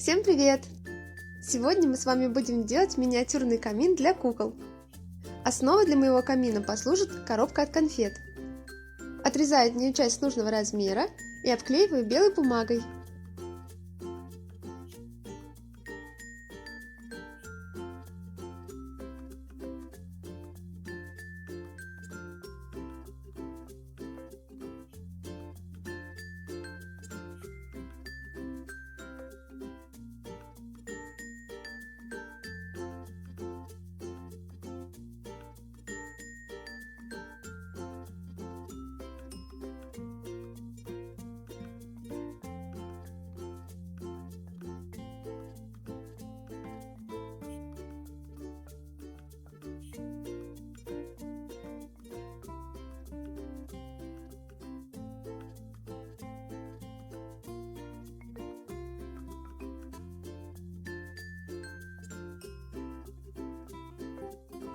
Всем привет! Сегодня мы с вами будем делать миниатюрный камин для кукол. Основой для моего камина послужит коробка от конфет. Отрезаю от нее часть нужного размера и обклеиваю белой бумагой.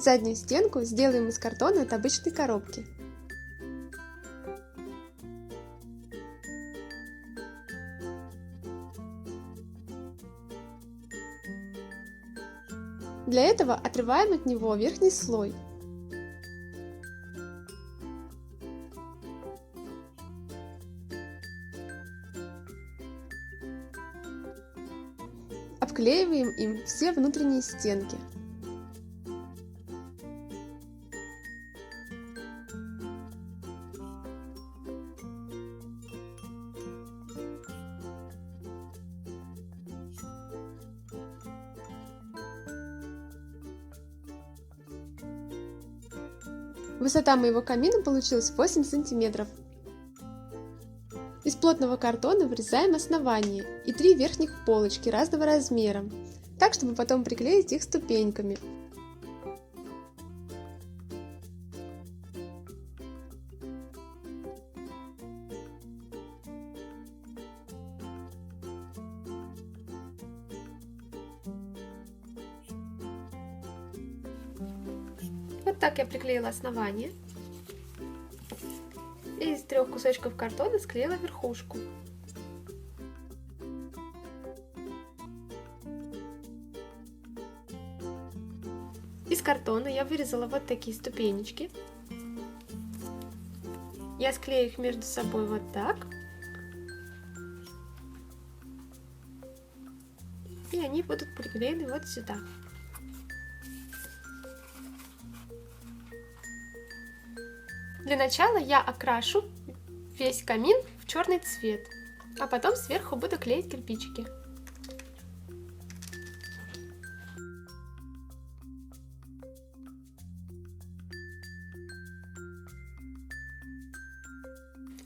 Заднюю стенку сделаем из картона от обычной коробки. Для этого отрываем от него верхний слой. Обклеиваем им все внутренние стенки. Высота моего камина получилась 8 сантиметров. Из плотного картона вырезаем основание и 3 верхних полочки разного размера, так чтобы потом приклеить их ступеньками. Вот так я приклеила основание и из 3 кусочков картона склеила верхушку. Из картона я вырезала вот такие ступенечки. Я склею их между собой вот так. И они будут приклеены вот сюда. Для начала я окрашу весь камин в черный цвет, а потом сверху буду клеить кирпичики.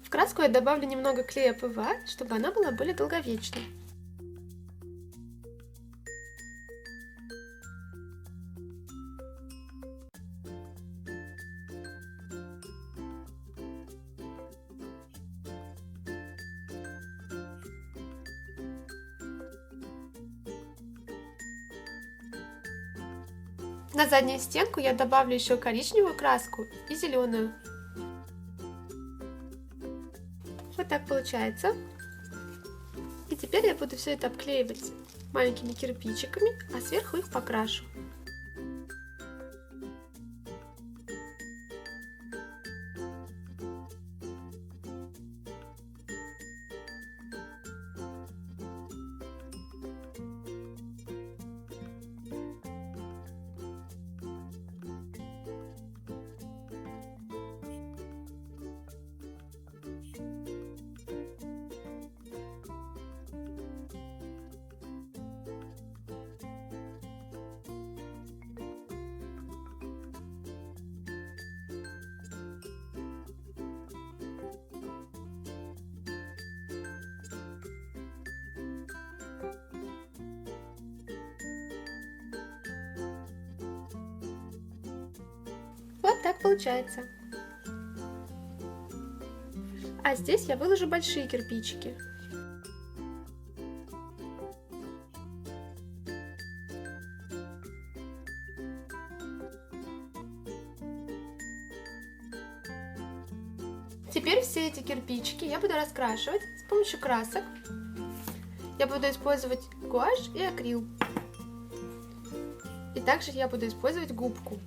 В краску я добавлю немного клея ПВА, чтобы она была более долговечной. На заднюю стенку я добавлю еще коричневую краску и зеленую. Вот так получается. И теперь я буду все это обклеивать маленькими кирпичиками, а сверху их покрашу. Вот так получается. А здесь я выложу большие кирпичики. Теперь все эти кирпичики я буду раскрашивать с помощью красок. Я буду использовать гуашь и акрил. И также я буду использовать губку.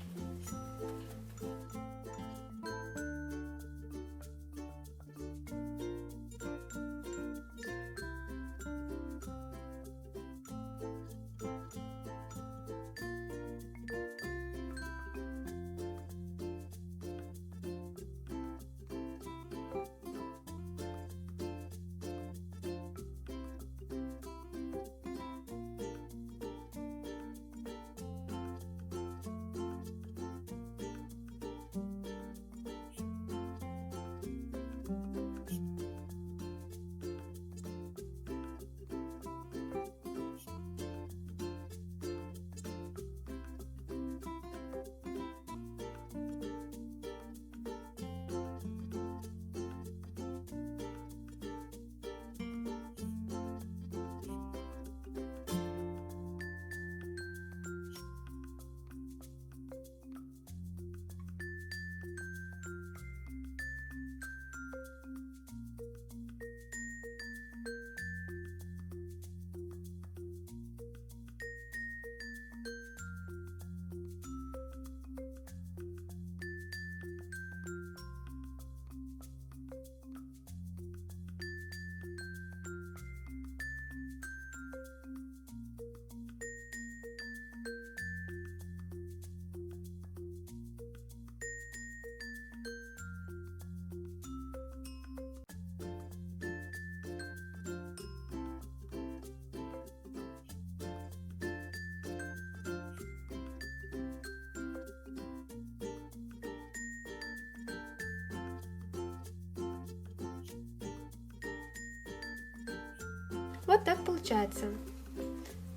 Вот так получается.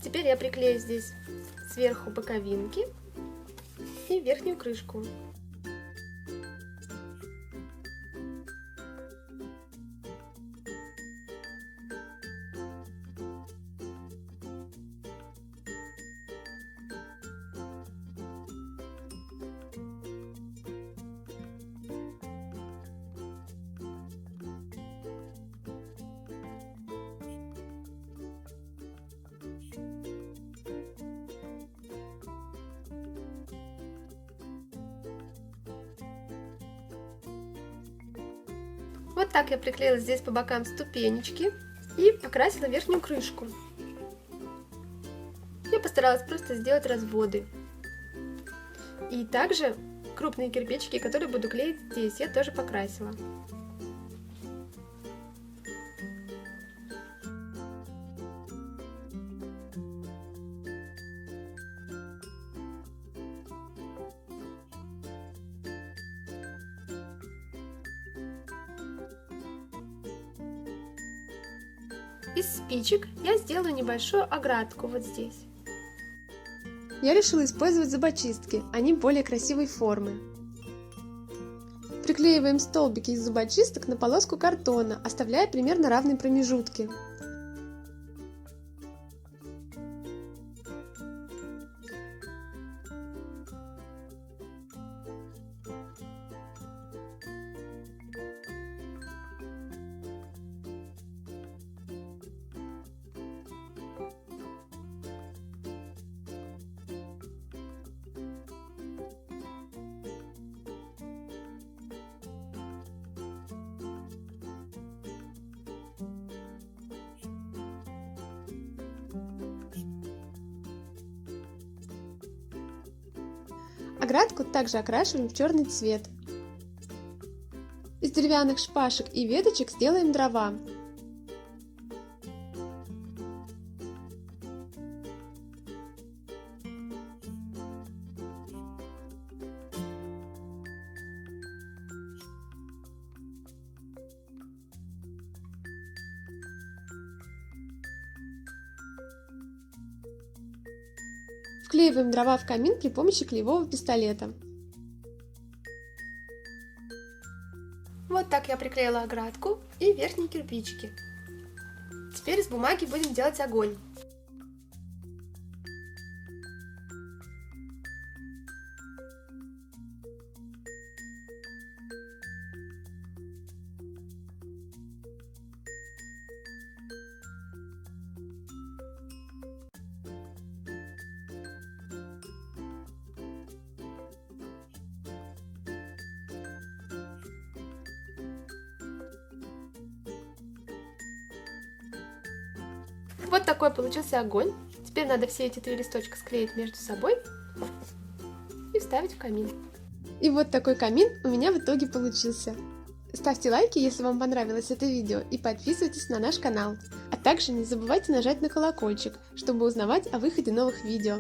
Теперь я приклею здесь сверху боковинки и верхнюю крышку. Вот так я приклеила здесь по бокам ступенечки и покрасила верхнюю крышку. Я постаралась просто сделать разводы. И также крупные кирпичики, которые буду клеить здесь, я тоже покрасила. Из спичек я сделаю небольшую оградку вот здесь. Я решила использовать зубочистки, они более красивой формы. Приклеиваем столбики из зубочисток на полоску картона, оставляя примерно равные промежутки. Оградку также окрашиваем в черный цвет. Из деревянных шпажек и веточек сделаем дрова. Вклеиваем дрова в камин при помощи клеевого пистолета. Вот так я приклеила оградку и верхние кирпичики. Теперь из бумаги будем делать огонь. Вот такой получился огонь. Теперь надо все эти 3 листочка склеить между собой и вставить в камин. И вот такой камин у меня в итоге получился. Ставьте лайки, если вам понравилось это видео, и подписывайтесь на наш канал. А также не забывайте нажать на колокольчик, чтобы узнавать о выходе новых видео.